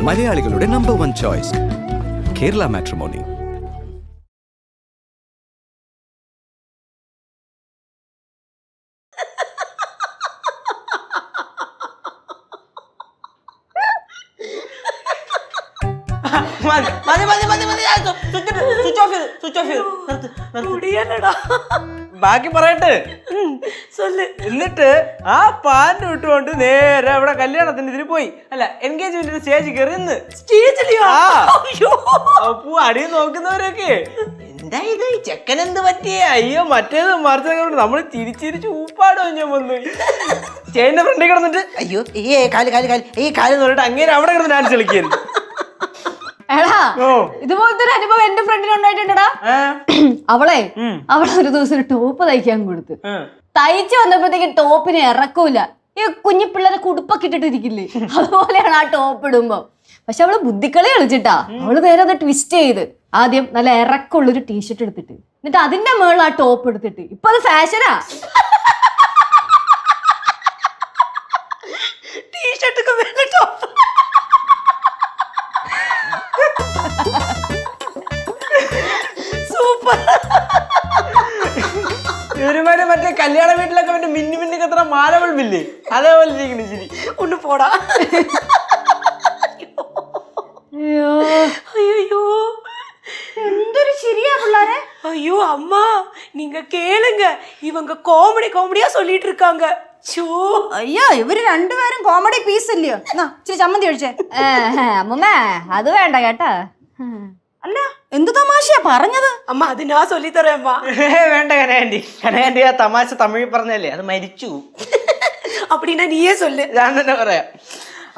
മലയാളികളുടെ number 1 choice Kerala matrimony. ബാക്കി പറയട്ടെ. എന്നിട്ട് ആ പാന്റ് വിട്ടുകൊണ്ട് നേരെ അവിടെ കല്യാണത്തിന് ഇതിന് പോയി. അല്ല, എൻഗേജ്മെന്റിന് സ്റ്റേജ് കയറി നിന്ന് അടി നോക്കുന്നവരൊക്കെ എന്താ ഇത് ചെക്കൻ എന്ത് പറ്റിയേ, അയ്യോ മറ്റേത് മറിച്ചൊക്കെ നമ്മൾ ചിരിച്ചിരിച്ച് ഊപ്പാട് ഞാൻ വന്നു. ചേന്റെ ഫ്രണ്ടിൽ കിടന്നിട്ട് അയ്യോ ഈ കാല് നോക്കിട്ട് അങ്ങനെ അവിടെ കിടന്ന് ഡാൻസ് കളിക്കുന്നു. എടാ, ഇതുപോലത്തെ ഒരു അനുഭവം എന്റെ ഫ്രണ്ടിന് ഉണ്ടായിട്ടുണ്ടടാ. അവളെ ഒരു ദിവസം ഒരു ടോപ്പ് തയ്ക്കാൻ കൊടുത്ത് തയ്ച്ചു വന്നപ്പോഴത്തേക്ക് ടോപ്പിനെ ഇറക്കൂല. ഈ കുഞ്ഞു പിള്ളേരെ കുടുപ്പൊക്കെ ഇട്ടിട്ടിരിക്കില്ലേ, അതുപോലെയാണ് ആ ടോപ്പ് ഇടുമ്പോ. പക്ഷെ അവള് ബുദ്ധിക്കളി കളിച്ചിട്ടാ. അവള് നേരെ അത് ട്വിസ്റ്റ് ചെയ്ത് ആദ്യം നല്ല ഇറക്കമുള്ളൊരു ടീഷർട്ട് എടുത്തിട്ട് എന്നിട്ട് അതിന്റെ മുകളിൽ ആ ടോപ്പ് എടുത്തിട്ട് ഇപ്പൊ അത് ഫാഷനാ. ടീഷർട്ടൊക്കെ വേണ്ട ടോപ്പ്. സൂപ്പർ. ഇവരുമാര് മറ്റേ കല്യാണ വീട്ടിലൊക്കെ മറ്റേ മിന്നി മിന്നിക്ക് എത്ര മാല വെള്ളില്ലേ, അതേപോലെ ഇരിക്കുന്നു. ശരി ഒന്ന് പോടാ. ஐயோ എന്തൊരു ശരിയാ പിള്ളാരെ. ஐயோ அம்மா நீங்க கேளுங்க, இவங்க காமெடியா சொல்லிட்டு இருக்காங்க. അയ്യോ, ഇവര് രണ്ടുപേരും കോമഡി പീസ് അല്ലയോ. ഇച്ചിരി ചമ്മന്തി ഒഴിച്ചേ. അമ്മ അത് വേണ്ട കേട്ടാ. അല്ല, എന്ത് തമാശയാ പറഞ്ഞത്? അമ്മ അത് ഞാൻ ചൊല്ലിത്തരാം അമ്മ. വേണ്ട കനകാന്റി ആ തമാശ തമിഴ് പറഞ്ഞല്ലേ, അത് മരിച്ചു. அப்படின்னா നീയേ ചൊല്ല്. ഞാൻ തന്നെ പറയാം.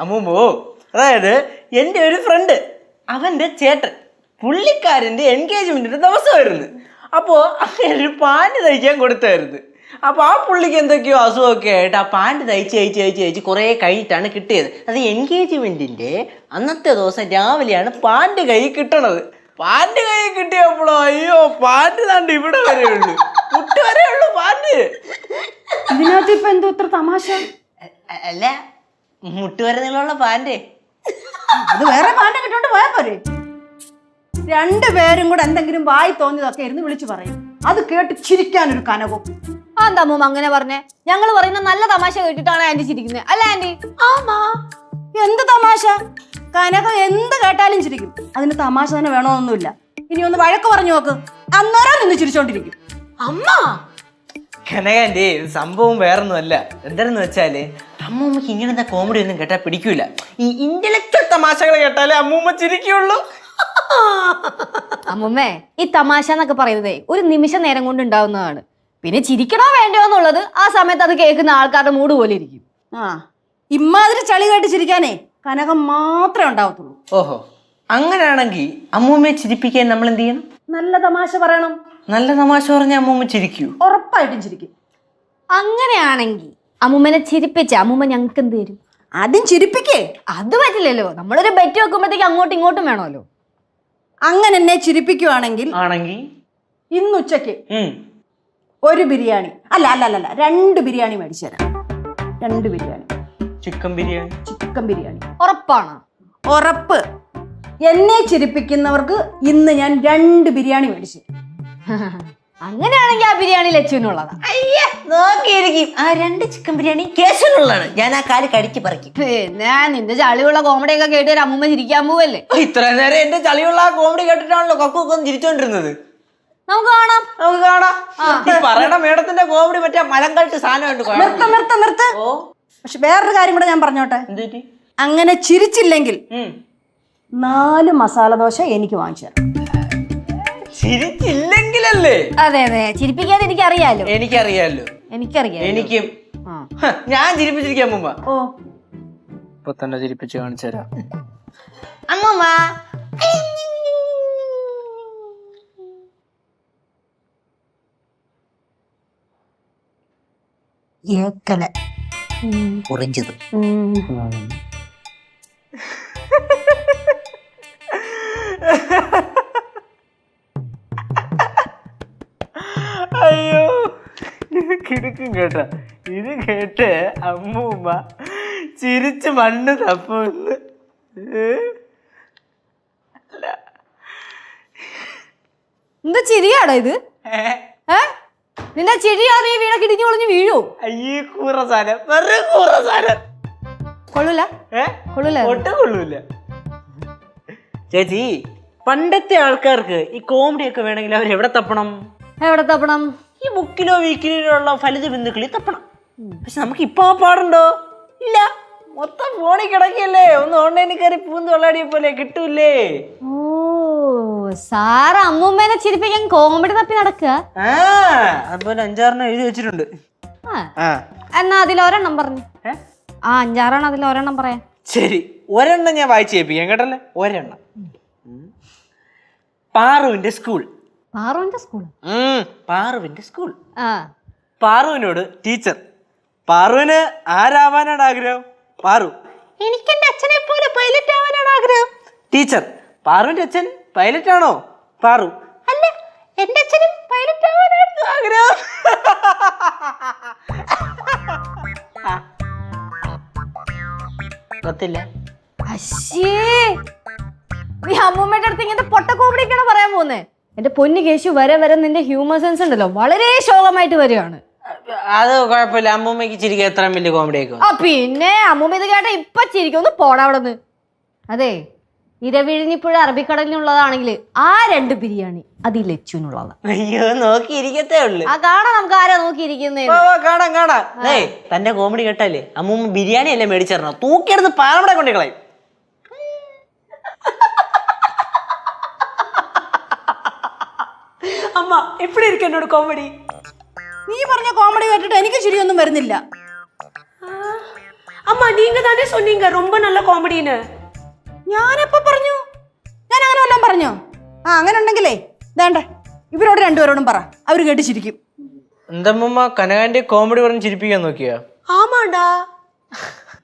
അമ്മൂമ്മോ, അതായത് എൻ്റെ ഒരു ഫ്രണ്ട്, അവന്റെ ചേട്ടൻ, പുള്ളിക്കാരന്റെ എൻഗേജ്മെന്റിന്റെ ദിവസമായിരുന്നു. അപ്പോ അങ്ങനെ ഒരു പാന്റ് തയ്ക്കാൻ കൊടുത്തായിരുന്നു. അപ്പൊ ആ പുള്ളിക്ക് എന്തൊക്കെയോ അസുഖമൊക്കെ ആയിട്ട് ആ പാന്റ് തയ്ച്ച് കുറെ കഴിഞ്ഞിട്ടാണ് കിട്ടിയത്. അത് എൻഗേജ്മെന്റിന്റെ അന്നത്തെ ദിവസം രാവിലെയാണ് പാന്റ് കൈ കിട്ടണത്. പാന്റ് കൈ കിട്ടിയപ്പോഴോ അയ്യോ പാന്റ് താണ്ട് ഇവിടെ വരെ ഉള്ളു, മുട്ട് വരെ ഉള്ളു പാന്റ്. ഇതിനകത്ത് ഇപ്പൊ എന്തോ ഇത്ര തമാശ? അല്ല, മുട്ട് വരെ നീളമുള്ള പാന്റ്. അത് വേറെ പാന്റ് കിട്ടോണ്ട് പോയാ പോരെ. രണ്ടുപേരും കൂടെ എന്തെങ്കിലും വായി തോന്നിയതൊക്കെ ഇരുന്ന് വിളിച്ചു പറയും. അത് കേട്ട് ചിരിക്കാനൊരു കനവും. എന്താ അമ്മൂമ്മ അങ്ങനെ പറഞ്ഞേ? ഞങ്ങൾ പറയുന്ന നല്ല തമാശ കേട്ടിട്ടാണ് ആന്റി ചിരിക്കുന്നത്, അല്ല ആന്റി? ആമാ. എന്ത് തമാശ? കനകം എന്ത് കേട്ടാലും ചിരിക്കും. അതിന് തമാശ തന്നെ വേണമെന്നൊന്നുമില്ല. ഇനി ഒന്ന് വഴക്ക് പറഞ്ഞു നോക്ക്, അന്നേരം നിന്ന് ചിരിച്ചോണ്ടിരിക്കും. അമ്മ കനകാന്റി സംഭവം വേറൊന്നുമല്ല. എന്താണെന്ന് വെച്ചാല് അമ്മൂമ്മക്ക് ഇങ്ങനത്തെ കോമഡി ഒന്നും കേട്ടാൽ പിടിക്കൂല. ഈ ഇന്റലക്ച്വൽ തമാശകൾ കേട്ടാലേ അമ്മൂമ്മ ചിരിക്കുള്ളൂ. അമ്മൂമ്മേ, ഈ തമാശ എന്നൊക്കെ പറയുന്നതേ ഒരു നിമിഷ നേരം കൊണ്ട് ഉണ്ടാവുന്നതാണ്. പിന്നെ ചിരിക്കണോ വേണ്ടയോ എന്നുള്ളത് ആ സമയത്ത് അത് കേൾക്കുന്ന ആൾക്കാരുടെ മൂഡ് പോലെ ഇരിക്കും. ഇമ്മാതിരി ചളി കേട്ട് ചിരിക്കാനേ കനകം മാത്രമേ ഉണ്ടാവത്തുള്ളൂ. ഓഹോ, അങ്ങനെയാണെങ്കിൽ അമ്മൂമ്മയെ ചിരിപ്പിക്കാൻ നമ്മൾ എന്ത് ചെയ്യണം? നല്ല തമാശ പറയണം. നല്ല തമാശ പറഞ്ഞ അമ്മൂമ്മ ചിരിക്കൂ? ഉറപ്പായിട്ടും ചിരിക്കും. അങ്ങനെയാണെങ്കിൽ അമ്മൂമ്മനെ ചിരിപ്പിച്ച അമ്മൂമ്മ ഞങ്ങൾക്ക് എന്ത് തരും? ആദ്യം ചിരിപ്പിക്കേ. അത് പറ്റില്ലല്ലോ, നമ്മളൊരു ബെറ്റ് വെക്കുമ്പോഴത്തേക്ക് അങ്ങോട്ടും ഇങ്ങോട്ടും വേണമല്ലോ. അങ്ങനെ എന്നെ ചിരിപ്പിക്കുവാണെങ്കിൽ ഇന്ന് ഉച്ചക്ക് ഒരു ബിരിയാണി, അല്ല 2 ബിരിയാണി മേടിച്ചു തരാം. 2 ബിരിയാണി. ചിക്കൻ ബിരിയാണി ഉറപ്പാണ്? ഉറപ്പ്. എന്നെ ചിരിപ്പിക്കുന്നവർക്ക് ഇന്ന് ഞാൻ 2 ബിരിയാണി മേടിച്ചു. അങ്ങനെയാണെങ്കിൽ ആ ബിരിയാണി ലച്ചുവിനുള്ളതാ. നോക്കിയിരിക്കും. ആ 2 ചിക്കൻ ബിരിയാണി കേശനുള്ളതാണ്. ഞാൻ ആ കാല് കടിക്ക് പറിക്കും. ഞാൻ നിന്റെ ചളിയുള്ള കോമഡി ഒക്കെ കേട്ട് ഒരു അമ്മൂമ്മ ചിരിക്കാൻ പോവല്ലേ? ഇത്ര നേരം എന്റെ ചളിയുള്ള ആ കോമഡി കേട്ടിട്ടാണല്ലോ കൊക്കൊക്കെ ചിരിച്ചോണ്ടിരുന്നത്. നമുക്ക് കാണാം. പറയണ മേഡത്തിന്റെ കോമഡി മറ്റേ മലങ്കട്ട് സാധനം. നിർത്ത്. പക്ഷെ വേറൊരു കാര്യം കൂടെ ഞാൻ പറഞ്ഞോട്ടെ. അങ്ങനെ ചിരിച്ചില്ലെങ്കിൽ 4 മസാല ദോശ എനിക്ക് വാങ്ങിച്ചു തരാം. ചിരിച്ചില്ലെങ്കിലല്ലേ? അതെ, ചിരിപ്പിക്കാൻ എനിക്കറിയാലോ. എനിക്കറിയാം. എനിക്കും. ഞാൻ ചിരിപ്പിച്ചിരിക്കാം അമ്മൂമ്മ. ഇപ്പൊ തന്നെ ചിരിപ്പിച്ച് കാണിച്ചു തരാം. അമ്മൂമ്മ ഏക്കല ഉറിഞ്ചത്. അയ്യോ കിടക്കും കേട്ടാ. ഇത് കേട്ട് അമ്മൂമ്മ ചിരിച്ച് മണ്ണ് തപ്പുന്നു. എന്താ ചിരിയാടാ ഇത്? നിന്റെ ചിരിയാതെ ഈ വീണ കിടിഞ്ഞു പൊളിഞ്ഞ് വീഴൂ. അയ്യേ കൂറ സാധനം, വെറും കൂറ സാധനം. കൊള്ളൂല, കൊള്ളൂല, ഒട്ടും കൊള്ളൂല. ചേച്ചി, പണ്ടത്തെ ആൾക്കാർക്ക് ഈ കോമഡി ഒക്കെ വേണമെങ്കിൽ അവർ എവിടെ തപ്പണം? എവിടെ തപ്പണം? ഈ ബുക്കിലോ വീക്കിലോ ഉള്ള ഫലിത ബിന്ദുക്കളിൽ തപ്പണം. പക്ഷെ നമുക്ക് ഇപ്പൊ ആ പാടുണ്ടോ? ഇല്ല, മൊത്തം ഫോണിൽ കിടക്കല്ലേ. ഒന്ന് ഓൺലൈനിൽ കയറി പൂന്ത് വെള്ളാടിയെ പോലെ കിട്ടൂലേ. ഓ, സാറ് അമ്മൂമ്മേനെ ചിരിപ്പിക്കാൻ കോമഡി തപ്പി നടക്കുക. അതുപോലെ 5-6 എഴുതി വെച്ചിട്ടുണ്ട്. എന്നാ അതിലൊരെണ്ണം പറഞ്ഞു. 5-6 അതിലൊരെണ്ണം പറയാം. ശരി, ഒരെണ്ണം ഞാൻ വായിച്ചു കേൾപ്പിക്കാം കേട്ടല്ലേ. ഒരെണ്ണം. പാറുവിന്റെ സ്കൂൾ. പാറുവിന്റെ സ്കൂൾ? പാറുവിന്റെ സ്കൂൾ. പാറുവിനോട് ടീച്ചർ, പാറുവിന് ആരാവാനാണ് ആഗ്രഹം? പാറു, എനിക്ക് എന്റെ അച്ഛനെ പോലെ പൈലറ്റ് ആവാനാണ് ആഗ്രഹം. ടീച്ചർ, പാറുവിന്റെ അച്ഛൻ പൈലറ്റ് ആണോ? പാറു, അല്ല, എന്റെ അച്ഛനും പൈലറ്റ് ആവാനായിരുന്നു ആഗ്രഹം. ಗೊತ್ತಿಲ್ಲ. നീ അമ്മൂമ്മയുടെ അടുത്ത് ഇങ്ങനത്തെ പൊട്ട കോമഡിക്കാണ് പറയാൻ പോകുന്നേ? എന്റെ പൊന്നു കേശു, വരെ വരെ നിന്റെ ഹ്യൂമർ സെൻസ് ഉണ്ടല്ലോ വളരെ ശോകമായിട്ട് വരികയാണ്. അത് കുഴപ്പമില്ല, അമ്മൂമ്മക്ക് ചിരിക്കാൻ എത്ര വലിയ കോമഡി ആയിരിക്കും. പിന്നെ അമ്മൂമ്മ ഇത് കേട്ട ഇപ്പൊ ചിരിക്കും. ഒന്ന് പോടാ അവിടെ നിന്ന്. അതെ, ഇരവിഴിഞ്ഞിപ്പുഴ അറബിക്കടലിനുള്ളതാണെങ്കിൽ ആ 2 ബിരിയാണി അത് ഈ ലച്ചുനുള്ളതാണ്. അയ്യോ, നോക്കിയിരിക്കത്തേ ഉള്ളു. ആ കാണാം, നമുക്ക് ആരാ നോക്കിയിരിക്കുന്നേ. കാണാം കാണാം. തന്റെ കോമഡി കേട്ടല്ലേ അമ്മൂമ്മ ബിരിയാണി അല്ലേ മേടിച്ചിരണോ? തൂക്കിയെടുത്ത് പാലവിടെ കൊണ്ട് കളയും. அம்மா எப்படி இருக்கு என்னோட காமெடி? നീ പറഞ്ഞ കോമഡി കേട്ടിട്ട് എനിക്ക് ശരിയൊന്നും വരുന്നില്ല. அம்மா நீங்க தானே சொன்னீங்க ரொம்ப நல்ல காமெடின்னு. ഞാനെപ്പോ പറഞ്ഞു? ഞാൻ അങ്ങനെ വല്ലതും പറഞ്ഞോ? അങ്ങനെ ഉണ്ടെങ്കിലേ വേണ്ട, ഇവരോട് 2 പേരോടും പറ, അവര് കേട്ട് ചിരിക്കും. എന്തമ്മ കനകാന്റെ കോമഡി പറഞ്ഞ് ചിരിപ്പിക്കാൻ നോക്കിയാ? ஆமாடா,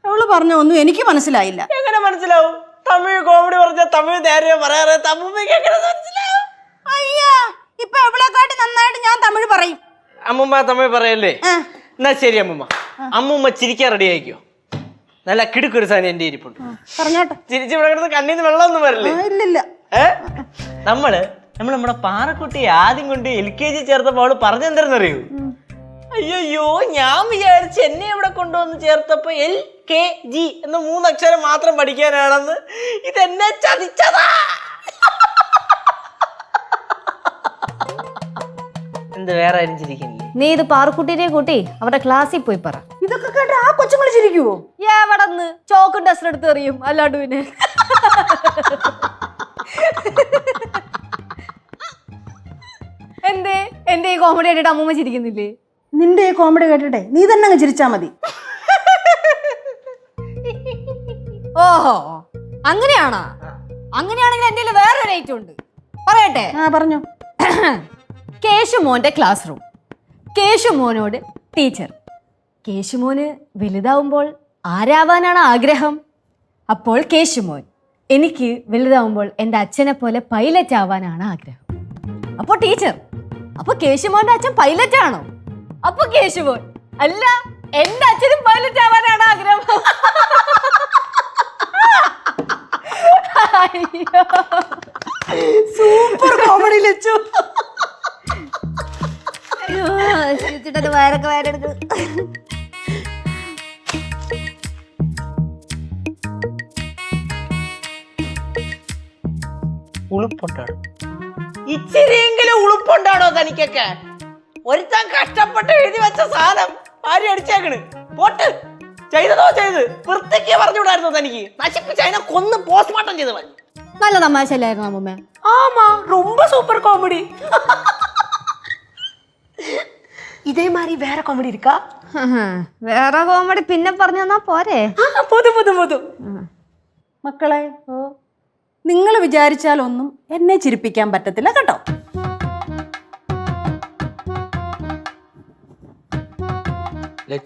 അവള് പറഞ്ഞ ഒന്നും എനിക്ക് മനസ്സിലായില്ല. എങ്ങനെ മനസ്സിലാവും? തമിഴ് കോമഡി പറഞ്ഞ തമിഴ് നേരെ പറയാറ്, അമ്മൂമ്മക്ക് എങ്ങനെ മനസ്സിലാവും? അയ്യാ, ഇപ്പൊ എവളെക്കാട്ടി നന്നായിട്ട് ഞാൻ തമിഴ് പറയും. അമ്മൂമ്മ തമിഴ് പറയല്ലേ? എന്നാ ശരി അമ്മൂമ്മ, അമ്മൂമ്മ ചിരിക്കാൻ റെഡി ആയിക്കോ. നല്ല കിടുക്കൊരു സാധനം എന്റെ ഇരിപ്പുണ്ട്. പറഞ്ഞോട്ടെ. ചിരിച്ച് ഇവിടെ കിടന്ന് കണ്ണീന്ന് വെള്ളമൊന്നും വരില്ലേ? ഇല്ലില്ല. നമ്മള് നമ്മുടെ പാറക്കുട്ടി ആദ്യം കൊണ്ട് LKG ചേർത്തപ്പോ അവള് പറഞ്ഞെന്തരെന്നറിയൂ? അയ്യോ, ഞാൻ വിചാരിച്ച് എന്നെ ഇവിടെ കൊണ്ടുവന്ന് ചേർത്തപ്പോ LKG എന്ന 3 അക്ഷരം മാത്രം പഠിക്കാനാണെന്ന്. ഇതെന്നെ ചതിച്ചതാ. എന്ത് വേറെ ആരും ചിരിക്കുന്നില്ലേ? നീ ഇത് പാറുക്കുട്ടിനെ കൂട്ടി അവരുടെ ക്ലാസ്സിൽ പോയി പറ. ഇതൊക്കെ കേട്ട് ആ കൊച്ചുങ്ങൾ ചിരിക്കുവോ? എവിടെന്ന് ചോക്കും ടെസ്റ്റ് എടുത്ത് എറിയും, അല്ലാണ്ട് പിന്നെ. എന്തേ എന്റെ ഈ കോമഡി ആയിട്ട് അമ്മൂമ്മ ചിരിക്കുന്നില്ലേ? നിന്റെ ഈ കോമഡി കേട്ടിട്ടെ നീ തന്നെ അങ്ങ് ചിരിച്ചാ മതി. ഓഹോ, അങ്ങനെയാണോ? അങ്ങനെയാണെങ്കിൽ എന്റെ വേറൊരു ഐറ്റം ഉണ്ട്, പറയട്ടെ? പറഞ്ഞു. കേശുമോന്റെ ക്ലാസ് റൂം. കേശുമോനോട് ടീച്ചർ, കേശുമോന് വലുതാവുമ്പോൾ ആരാവാനാണ് ആഗ്രഹം? അപ്പോൾ കേശുമോൻ, എനിക്ക് വലുതാവുമ്പോൾ എൻ്റെ അച്ഛനെ പോലെ പൈലറ്റ് ആവാനാണ് ആഗ്രഹം. അപ്പോൾ ടീച്ചർ, അപ്പൊ കേശുമോന്റെ അച്ഛൻ പൈലറ്റ് ആണോ? അപ്പൊ കേശുമോൻ, അല്ല, എൻ്റെ അച്ഛനും പൈലറ്റ് ആവാനാണ് ആഗ്രഹം. Super comedy Lachu. ചിരിച്ചിട്ട് വയറൊക്കെ വയറെടുക്കും. ഉളുപ്പുണ്ടാണ്, ഇച്ചിരിയെങ്കിലും ഉളുപ്പുണ്ടാണോ തനിക്കൊക്കെ? ഒരുത്താൻ കഷ്ടപ്പെട്ട് എഴുതി വെച്ച സാധനം ആരും അടിച്ചേക്കണ്. പോട്ട് ചെയ്തതോ ചെയ്ത് വൃത്തിക്ക് പറഞ്ഞുകൂടായിരുന്നോ തനിക്ക്? നശിപ്പിച്ച് അതിനെ കൊന്ന് പോസ്റ്റ്മോർട്ടം ചെയ്ത് പറഞ്ഞു. നല്ല തമാശ അല്ലായിരുന്നു അമ്മൂമ്മ? ஆமா, ரொம்ப சூப்பர் காமெடி. இதே மாதிரி வேற காமெடி இருக்கா? വേറെ കോമഡി പിന്നെ പറഞ്ഞു തന്നാ പോരെ? പോതും. മക്കളെ, നിങ്ങൾ വിചാരിച്ചാലൊന്നും എന്നെ ചിരിപ്പിക്കാൻ പറ്റത്തില്ല കേട്ടോ.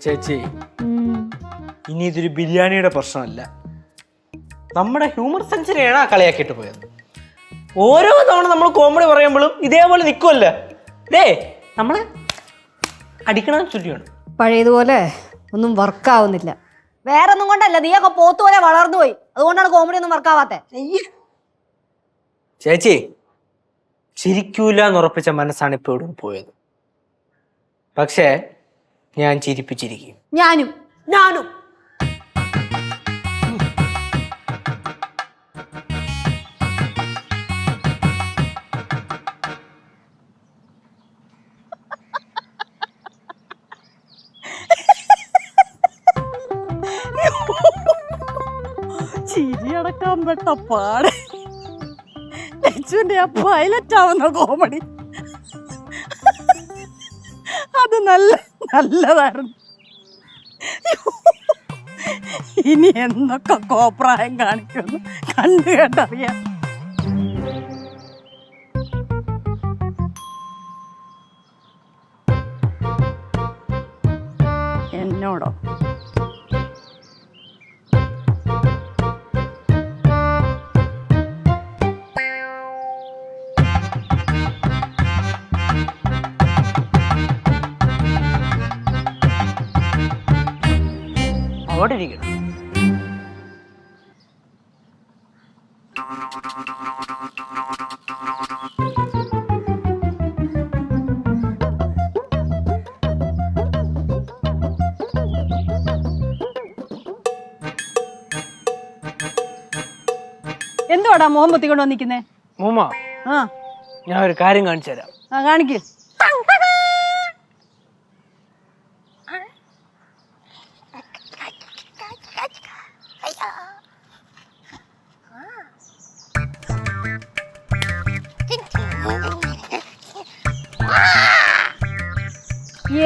ചേച്ചി, ഇനി ഇതൊരു ബിരിയാണിയുടെ പ്രശ്നമല്ല, നമ്മുടെ ഹ്യൂമർ സെൻസിനെയാണ് ആ കളിയാക്കിയിട്ട് പോയത്. ഓരോ തവണ നമ്മൾ കോമഡി പറയുമ്പോഴും ഇതേപോലെ നിൽക്കുമല്ല. നമ്മള് അടിക്കണ ചുറ്റിയാണ്. പഴയതുപോലെ ഒന്നും വർക്കാവുന്നില്ല. വേറെ ഒന്നും കൊണ്ടല്ല, നീയൊക്കെ പോത്തുപോലെ വളർന്നു പോയി. അതുകൊണ്ടാണ് കോമഡി ഒന്നും വർക്കാവാത്തെ. ചേച്ചി ചിരിക്കൂല എന്നുറപ്പിച്ച മനസ്സാണ് ഇപ്പൊ ഇവിടെ പോയത്. പക്ഷേ ഞാൻ ചിരിപ്പിച്ചിരിക്കും. ഞാനും நானும் ചിരിയടക്കാൻ പെട്ട പാട്. ലച്ചുവിന്റെ ആ പൈലറ്റ് ആവുന്ന കോമഡി അത് നല്ലതായിരുന്നു. ഇനി എന്നൊക്കെ കോപ്രായം കാണിക്കുന്നു കണ്ടു കേട്ടറിയാം. എന്നോടോ? അവിടെ ഇരിക്കണം. എന്തുവാടാ മോഹൻ പൊത്തിക്കൊണ്ട് വന്നിരിക്കുന്നേ? മൂമ്മ, ആ ഞാൻ ഒരു കാര്യം കാണിച്ചു തരാം. ആ കാണിക്ക്.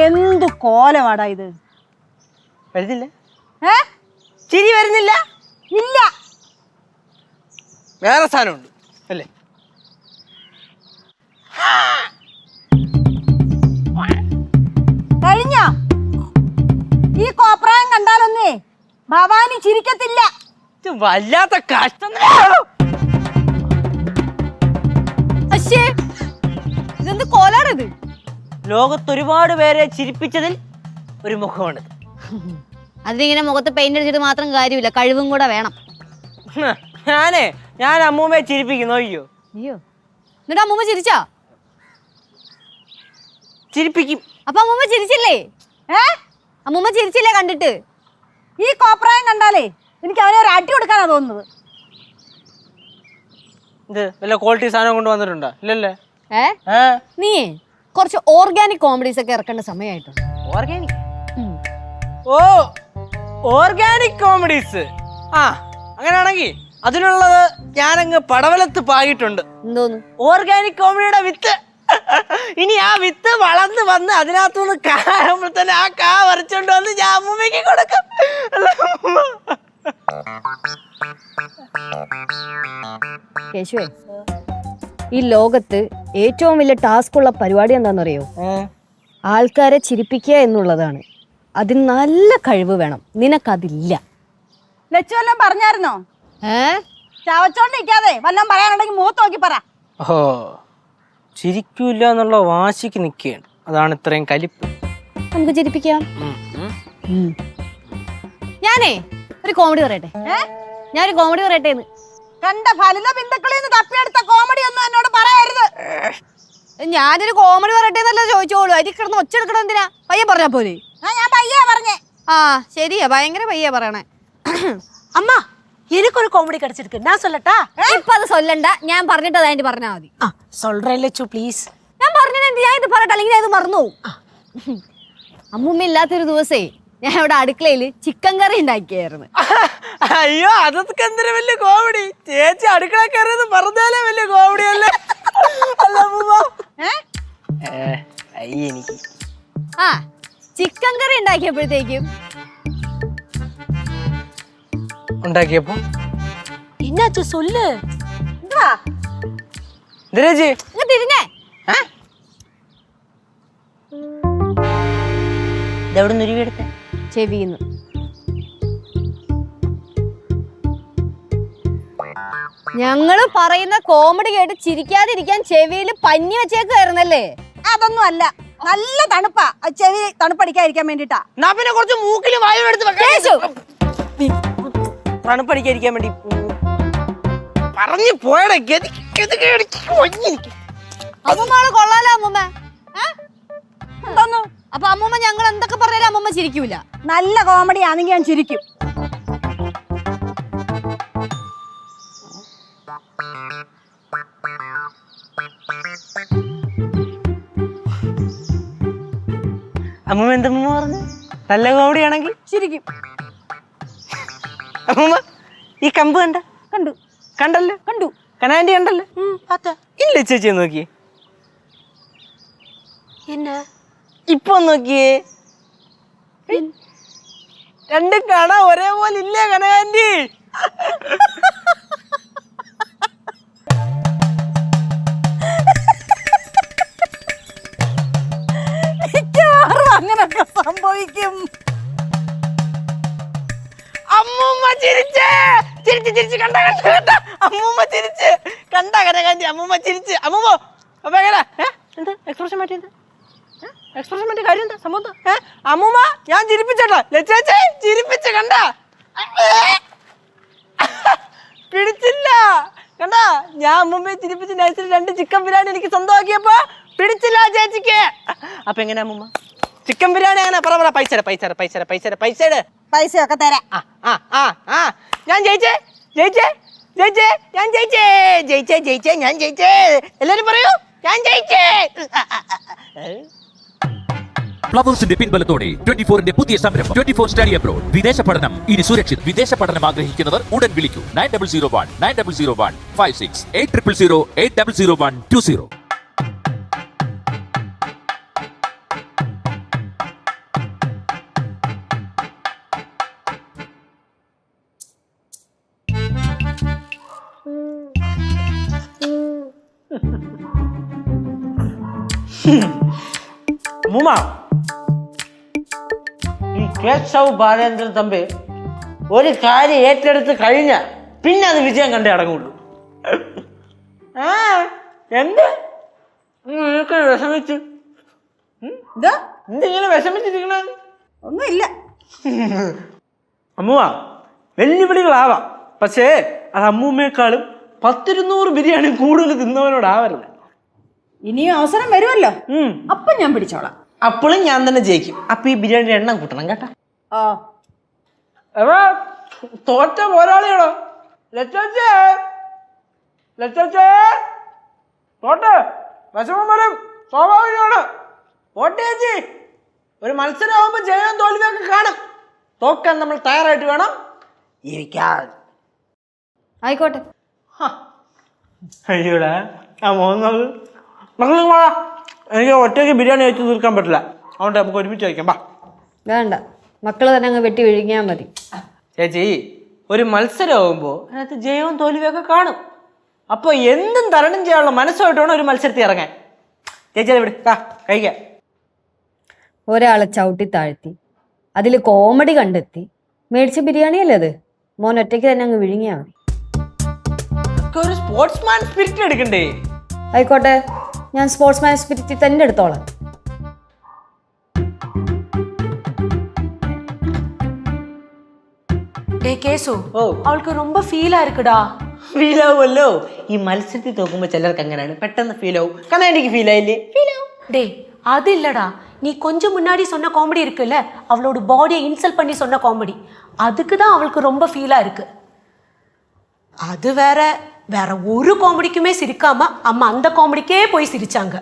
എന്ത് കോലമാടാ ഇത്? വരുന്നില്ല? ഏ ചിരി വരുന്നില്ല? ഇല്ല. വേറെ സാധനമുണ്ട് അല്ലേ? കഴിഞ്ഞ ഈ കോപ്രായം കണ്ടാലൊന്നേ ഭവാനി ചിരിക്കത്തില്ല. ഇത് വല്ലാത്ത കഷ്ടം. അശ്ശേ, ഇതെന്ത് കോലാണിത്? ലോകത്ത് ഒരുപാട് പേരെ ചിരിപ്പിച്ചതിൽ ഒരു മുഖമാണ്. അതിനിങ്ങനെ മുഖത്ത് പെയിന്റ് അടിച്ചിട്ട് മാത്രം കാര്യമില്ല, കഴിവും കൂടെ വേണം. ഞാൻ അമ്മൂമ്മയെ ചിരിപ്പിക്കുന്നു. അയ്യോ അയ്യോ, എന്നിട്ട് അമ്മൂമ്മ ചിരിച്ചാ? ചിരിപ്പിക്കും. അപ്പൊ അമ്മൂമ്മ ചിരിച്ചില്ലേ? അമ്മൂമ്മ ചിരിച്ചില്ലേ കണ്ടിട്ട്? ഈ കോപ്രായം കണ്ടാലേ എനിക്ക് അവനെ ഒരു അടി കൊടുക്കാനാ തോന്നുന്നത്. ഇത് വല്ല ക്വാളിറ്റി സാധനം കൊണ്ട് വന്നിട്ടുണ്ടോ? ഇല്ലല്ലേ? നീ കുറച്ച് ഓർഗാനിക് കോമഡീസ് ഒക്കെ ഇറക്കേണ്ട സമയമായിട്ടുണ്ട്. ഓർഗാനിക്? ഓ, ഓർഗാനിക് കോമഡീസ്. ആ, അങ്ങനെയാണെങ്കിൽ അതിനുള്ളത് ഞാനങ്ങ് പടവലത്ത് പാകിയിട്ടുണ്ട്. എന്തോന്നു? ഓർഗാനിക് കോമഡിയുടെ വിത്ത്. ഇനി ആ വിത്ത് വളർന്ന് വന്ന് അതിനകത്തുനിന്ന് കായുമ്പോൾ തന്നെ ആ കാ വരച്ചോണ്ട് വന്ന് ഞാൻ അമ്മൂമ്മയ്ക്ക് കൊടുക്കും. കേശുവേ, ഈ ലോകത്ത് ഏറ്റവും വലിയ ടാസ്ക് ഉള്ള പരിപാടി എന്താണെന്നറിയോ? ആൾക്കാരെ ചിരിപ്പിക്കുക എന്നുള്ളതാണ്. അതിന് നല്ല കഴിവ് വേണം. നിനക്കതില്ല. ലച്ചു വല്ലതും പറഞ്ഞായിരുന്നോ? ചവച്ചോണ്ടിരിക്കാതെ വല്ലതും പറയാനുണ്ടെങ്കിൽ മുഖത്ത് നോക്കി പറ. ഓ, ചിരിക്കൂല എന്നുള്ള വാശിക്ക് നിൽക്കുകയാണ്. അതാണ് ഇത്രയും കലിപ്പ്. നമുക്ക് ചിരിപ്പിക്കാം. ഞാനേ ഒരു കോമഡി പറയട്ടെ. ഞാനൊരു കോമഡി പറയട്ടെ. കണ്ട ഫലിത ബിന്ദുക്കളിൽ നിന്ന് തപ്പിയെടുത്ത കോമഡി ഒന്നും എന്നോട് പറയരുത്. ഞാനൊരു കോമഡി പറയട്ടെ എന്നല്ല ചോദിച്ചോളൂ. അതിൽ കിടന്ന് ഒച്ച എടുക്കണം എന്തിനാ? പയ്യെ പറഞ്ഞാ പോലെ. ഞാൻ പയ്യെ പറഞ്ഞേ. ആ ശരിയാ, ഭയങ്കര പയ്യെ പറയണേ. அம்மா எனக்கு ஒரு காமெடி கிடைச்சிருக்கு, நான் சொல்லட்டா? ഇപ്പൊ അത് ചൊല്ലണ്ട, ഞാൻ പറഞ്ഞിട്ട് അതായിട്ട് പറഞ്ഞാൽ മതി. சொல்றேன் லட்சு ப்ளீஸ். ഞാൻ പറഞ്ഞിട്ട് ഞാൻ ഇത് പറയട്ടെ, അല്ലെങ്കിൽ ഞാൻ ഇത് മറന്നു പോകും. അമ്മൂമ്മ ഇല്ലാത്തൊരു ദിവസേ ഞാൻ ഇവിടെ അടുക്കളയില് ചിക്കൻ കറി ഉണ്ടാക്കിയായിരുന്നു. അയ്യോ, അതൊക്കെ എന്തൊരു വലിയ കോമഡി. ചേച്ചി അടുക്കള കയറിയത് പറഞ്ഞാലേ വലിയ കോമഡി അല്ലേ? എനിക്ക് ആ ചിക്കൻ കറി ഉണ്ടാക്കിയപ്പോഴത്തേക്കും ഉണ്ടാക്കിയപ്പോ என்னாச்சு சொல்லு. ചേച്ചി തിരിഞ്ഞേ ഇതെവിടെ നുരുവിയെടുത്ത? ചെവിന്ന്. ഞങ്ങള് പറയുന്ന കോമഡി കേട്ട് ചിരിക്കാതിരിക്കാൻ ചെവിയിൽ പഞ്ഞി വെച്ചേക്കായിരുന്നല്ലേ? അതൊന്നും അല്ല, നല്ല തണുപ്പാ. ചെവി തണുപ്പടിക്കാതിരിക്കാൻ വേണ്ടിട്ടാ. എന്നാ പിന്നെ കുറച്ച് മൂക്കില് വായു എടുത്ത് വെക്കാം. തണുപ്പടിക്കാതിരിക്കാൻ വേണ്ടി പറഞ്ഞു പോയടാ. അമ്മൂമ്മള് കൊള്ളാലോ അമ്മൂമ്മ. അപ്പൊ അമ്മൂമ്മ ഞങ്ങൾ എന്തൊക്കെ പറഞ്ഞാലും അമ്മൂമ്മ ചിരിക്കൂല. നല്ല കോമഡി ആണെങ്കിൽ ഞാൻ ചിരിക്കും. അമ്മൂമ്മ എന്തമ്മ പറഞ്ഞു? നല്ല കോമഡി ആണെങ്കിൽ ചിരിക്കും. അമ്മൂമ്മ ഈ കമ്പ് കണ്ട? കണ്ടു. കണ്ടല്ലോ. കണ്ടു. കനാൻഡി കണ്ടല്ലോ. ഇല്ല ചേച്ചി നോക്കിയേ. என்ன ഇപ്പൊ നോക്കിയേ. രണ്ടും കാണാൻ ഒരേപോലെ ഇല്ലേ കനകാൻഡി? അങ്ങനൊക്കെ സംഭവിക്കും. അമ്മൂമ്മ ചിരിച്ചേ. ചിരിച്ച് കണ്ട അമ്മൂമ്മ ചിരിച്ച് കണ്ട കനകാൻഡി. അമ്മൂമ്മ ചിരിച്ച്. അമ്മൂമ്മ അപ്പൊ എങ്ങനെ എന്താ എക്സ്പ്രഷൻ മാറ്റിയത്? എക്സ്പ്രഷൻ മാറ്റിയ കാര്യം എന്താ സംഭവം? അമ്മൂമ്മ ഞാൻ ചിരിപ്പിച്ചേട്ടോ. ലച്ചേച്ചേ ചിരിപ്പിച്ച് കണ്ട പിടിച്ചില്ല. കണ്ട ഞാൻ അമ്മൂമ്മയെ ചിരിപ്പിച്ച് നൈസിൽ 2 ചിക്കൻ ബിരിയാണി എനിക്ക് സ്വന്തമാക്കിയപ്പോ പിടിച്ചില്ല ചേച്ചിക്ക്. അപ്പൊ എങ്ങനെ അമ്മൂമ്മ ചിക്കൻ ബിരിയാണി അങ്ങനെ പറ പൈസയൊക്കെ തരാം. ഞാൻ ജയിച്ചേ ഞാൻ ജയിച്ചേ. എല്ലാരും പറയൂ ഞാൻ ജയിച്ചേ. ഫ്ലവേഴ്സിന്റെ പിൻബലത്തോടെ 24ന്റെ പുതിയ സംരംഭം 24 സ്റ്റഡി അബ്രോഡ്. വിദേശ പഠനം ഇനി സുരക്ഷിത്. വിദേശ പഠനം ആഗ്രഹിക്കുന്നവർ ഉടൻ വിളിക്കൂ 9001 8000156 8008000120. അമ്മൂമ്മ ഈ കേശവ് ബാലേന്ദ്രൻ തമ്പി ഒരു കാര്യം ഏറ്റെടുത്ത് കഴിഞ്ഞ പിന്നെ അത് വിജയം കണ്ടേ അടങ്ങുള്ളൂ. എന്ത് വിഷമിച്ചു? എന്തിങ്ങനെ വിഷമിച്ചിരിക്കണ? ഒന്നുമില്ല. അമ്മൂമ്മ വെല്ലുവിളികളാവാം, പക്ഷേ അത് അമ്മൂമ്മയെക്കാളും 10-200 ബിരിയാണി കൂടുതൽ തിന്നവനോടാവരുത്. ഇനിയും അവസരം വരുമല്ലോ, അപ്പൊ ഞാൻ പിടിച്ചോളാം. അപ്പോഴും ഞാൻ തന്നെ ജയിക്കും. അപ്പൊ ഈ ബിരിയാണിയുടെ എണ്ണം കൂട്ടണം കേട്ടാ. തോറ്റ പോരാളിയാണോ തോട്ടെ വിഷമം വരും, സ്വാഭാവികമാണ്. തോട്ടെ ചേച്ചി, ഒരു മത്സരം ആവുമ്പോ ജയവും തോൽവിയൊക്കെ കാണും. തോക്കാൻ നമ്മൾ തയ്യാറായിട്ട് വേണം ഇരിക്കാൻ. ആയിക്കോട്ടെ. അയ്യോടാ ആ മോഹൻ എനിക്ക് ഒറ്റയ്ക്ക് ബിരിയാണി വെച്ച് തീർക്കാൻ പറ്റില്ല. അതുകൊണ്ട് നമുക്ക് ഒരുമിച്ച് കഴിക്കാം. വേണ്ട, മക്കള് തന്നെ അങ്ങ് വെട്ടി വിഴുങ്ങിയാൽ മതി. ചേച്ചി, ഒരു മത്സരമാകുമ്പോൾ അതിനകത്ത് ജയവും തോൽവിയൊക്കെ കാണും. അപ്പോൾ എന്തും തരണം ചെയ്യാനുള്ള മനസ്സായിട്ട് വേണം ഒരു മത്സരത്തിൽ ഇറങ്ങാൻ. ചേച്ചി അത് വിട്, കഴിക്കാം. ഒരാളെ ചവിട്ടി താഴ്ത്തി അതിൽ കോമഡി കണ്ടെത്തി മേടിച്ച ബിരിയാണി അല്ലേ അത്? മോൻ ഒറ്റയ്ക്ക് തന്നെ അങ്ങ് വിഴുങ്ങിയാൽ മതി. ഒരു സ്പോർട്സ്മാൻ സ്പിരിറ്റ് എടുക്കണ്ടേ? ആയിക്കോട്ടെ, ഞാൻ സ്പോർട്സ്മാൻ സ്പിരിറ്റിൽ തന്നെ എടുത്തോളാം. கேசு அவளுக்கு ரொம்ப ஃபீலா இருக்குடா. ഫീൽ ആവുമല്ലോ, ഈ മത്സരത്തിൽ തോക്കുമ്പോ ചിലർക്ക് അങ്ങനെയാണ്, പെട്ടെന്ന് ഫീൽ ആവും. കാരണം എനിക്ക് ഫീൽ ആയില്ലേ? ഫീൽ ആവും. டே அது இல்லடா, நீ கொஞ்சம் முன்னாடி சொன்ன காமெடி இருக்குல்ல, அவளோட பாடியை இன்சல்ட் பண்ணி சொன்ன காமெடி, அதுக்கு தான் அவளுக்கு ரொம்ப ஃபீலா இருக்கு. அது வேற வேற ஒரு காமெடிக்குமே சிரிக்காம அம்மா அந்த காமெடிக்கே போய் சிரிச்சாங்க.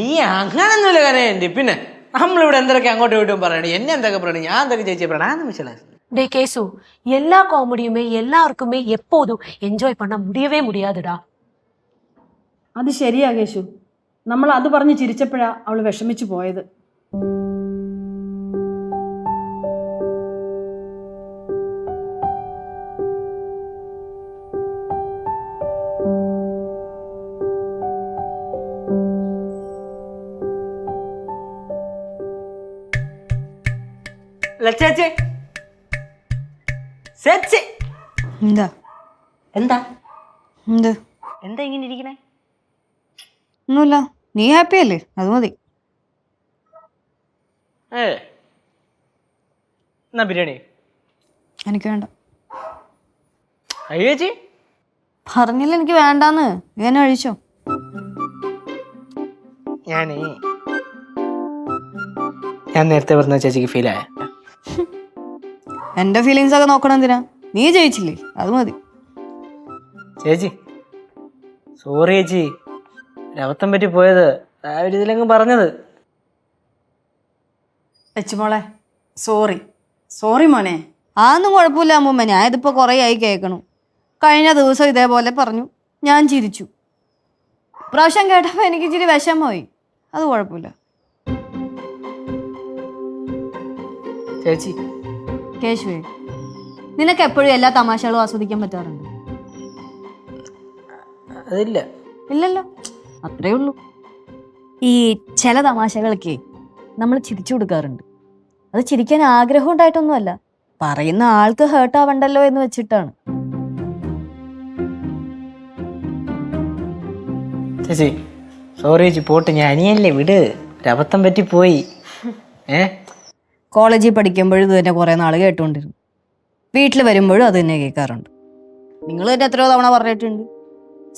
ഈ അങ്ങനൊന്നുമില്ല കനയുണ്ട്. പിന്നെ നമ്മളിവിടെ എന്തൊക്കെ അങ്ങോട്ടും ഇങ്ങോട്ടും പറയണേ, എന്നെ എന്തൊക്കെ പറയണേ, ഞാൻ എന്തൊക്കെ ചേച്ചി പറയണേ, ആ നിമിഷം. டே கேசு, எல்லா காமெடியுமே எல்லாருக்குமே எப்போதும் என்ஜாய் பண்ண முடியவே முடியாதுடா. അത് ശരിയാ കേശു, നമ്മൾ അത് പറഞ്ഞ് ചിരിച്ചപ്പോഴാ അവള് വിഷമിച്ചു പോയത്. ചേച്ചി ചേച്ചി എന്താ എന്താ എന്ത് എന്താ ഇങ്ങനെ ഇരിക്കണേ? ഒന്നുമില്ല, നീ ഹാപ്പി അല്ലേ, അത് മതി. എന്നാ ബിരിയാണി എനിക്ക് വേണ്ട. അയ്യോ ചേച്ചി, പറഞ്ഞില്ല എനിക്ക് വേണ്ടാന്ന്. ഇങ്ങനെ കഴിച്ചോ. ഞാൻ നേരത്തെ പറഞ്ഞ ചേച്ചിക്ക് ഫീൽ ആയ? എന്റെ ഫീലിങ്സ് ഒക്കെ നോക്കണം എന്തിനാ? നീ ജയിച്ചില്ലേ, അത് മതി. ചേച്ചി സോറി ചേച്ചി, ഒരബദ്ധം പറ്റി പോയത്. ആ ഒരു ഇതിലങ്ങ് പറഞ്ഞത്. ലച്ചുമോളെ സോറി. സോറി മോനെ. അതൊന്നും കുഴപ്പമില്ല അമ്മൂമ്മ, ഞാൻ ഇതിപ്പോ കുറേ ആയി കേൾക്കണു. കഴിഞ്ഞ ദിവസം ഇതേപോലെ പറഞ്ഞു, ഞാൻ ചിരിച്ചു. പ്രാവശ്യം കേട്ടപ്പോൾ എനിക്ക് ഇച്ചിരി വിഷമമായി. അത് കുഴപ്പമില്ല. ചേച്ചി കേശുവേ, നിനക്ക് എപ്പോഴും എല്ലാ തമാശകളും ആസ്വദിക്കാൻ പറ്റാറുണ്ട്? അതില്ല. ഇല്ലല്ലോ, അത്രേ ഉള്ളൂ. ഈ ചില തമാശകൾക്ക് നമ്മൾ ചിരിച്ചു കൊടുക്കാറുണ്ട്. അത് ചിരിക്കാൻ ആഗ്രഹം ഉണ്ടായിട്ടൊന്നുമല്ല, പറയുന്ന ആൾക്ക് ഹേർട്ട് ആവണ്ടല്ലോ എന്ന് വെച്ചിട്ടാണ്. ചേച്ചി സോറി ചേച്ചി, പോട്ട്. ഞാൻ അനിയല്ലേ, വിട്. ഒരബദ്ധം പറ്റി പോയി. കോളേജിൽ പഠിക്കുമ്പോഴും ഇത് തന്നെ കുറേ നാൾ കേട്ടുകൊണ്ടിരുന്നു. വീട്ടിൽ വരുമ്പോഴും അത് തന്നെ കേൾക്കാറുണ്ട്. നിങ്ങൾ തന്നെ എത്രയോ തവണ പറഞ്ഞിട്ടുണ്ട്.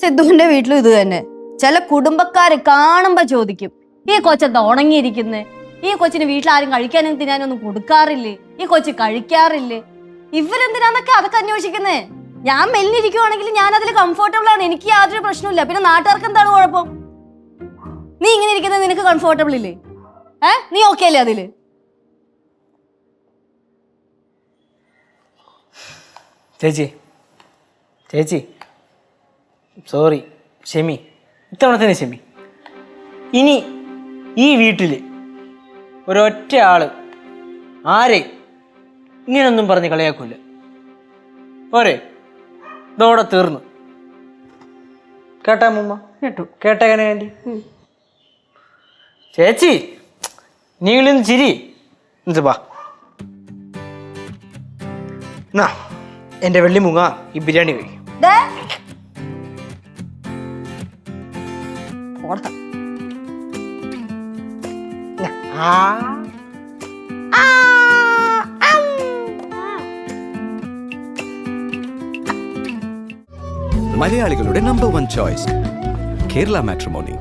സിദ്ധുവിന്റെ വീട്ടിലും ഇത് തന്നെ. ചില കുടുംബക്കാര് കാണുമ്പോ ചോദിക്കും, ഈ കൊച്ചെന്താ ഉണങ്ങിയിരിക്കുന്നേ, ഈ കൊച്ചിന് വീട്ടിൽ ആരും കഴിക്കാനും തിന്നാനും ഒന്നും കൊടുക്കാറില്ലേ, ഈ കൊച്ച് കഴിക്കാറില്ലേ, ഇവരെന്തിനാന്നൊക്കെ അതൊക്കെ അന്വേഷിക്കുന്നേ. ഞാൻ മെല്ലിരിക്കുവാണെങ്കിൽ ഞാൻ അതിൽ കംഫർട്ടബിൾ ആണ്, എനിക്ക് യാതൊരു പ്രശ്നമില്ല. പിന്നെ നാട്ടുകാർക്ക് എന്താണ് കുഴപ്പം? നീ ഇങ്ങനെ ഇരിക്കുന്നത് നിനക്ക് കംഫർട്ടബിൾ ഇല്ലേ? നീ ഓക്കെ അല്ലേ അതില്? ചേച്ചി ചേച്ചി സോറി, ക്ഷമി. ഇത്തവണത്തിന് ക്ഷമി. ഇനി ഈ വീട്ടിൽ ഒരൊറ്റ ആള് ആരെയും ഇങ്ങനൊന്നും പറഞ്ഞ് കളിയാക്കൂല. പോരെ? ഇതോടെ തീർന്നു. കേട്ടാ മുമ്മ? കേട്ടു. കേട്ടങ്ങനെ വേണ്ടി ചേച്ചി നീളിന്ന് ചിരി വാ. എന്നാ എൻ്റെ വെള്ളി മുങ്ങ ഈ ബിരിയാണി കഴിക്കും. മലയാളികളുടെ നമ്പർ 1 ചോയ്സ് കേരള മാട്രിമോണി.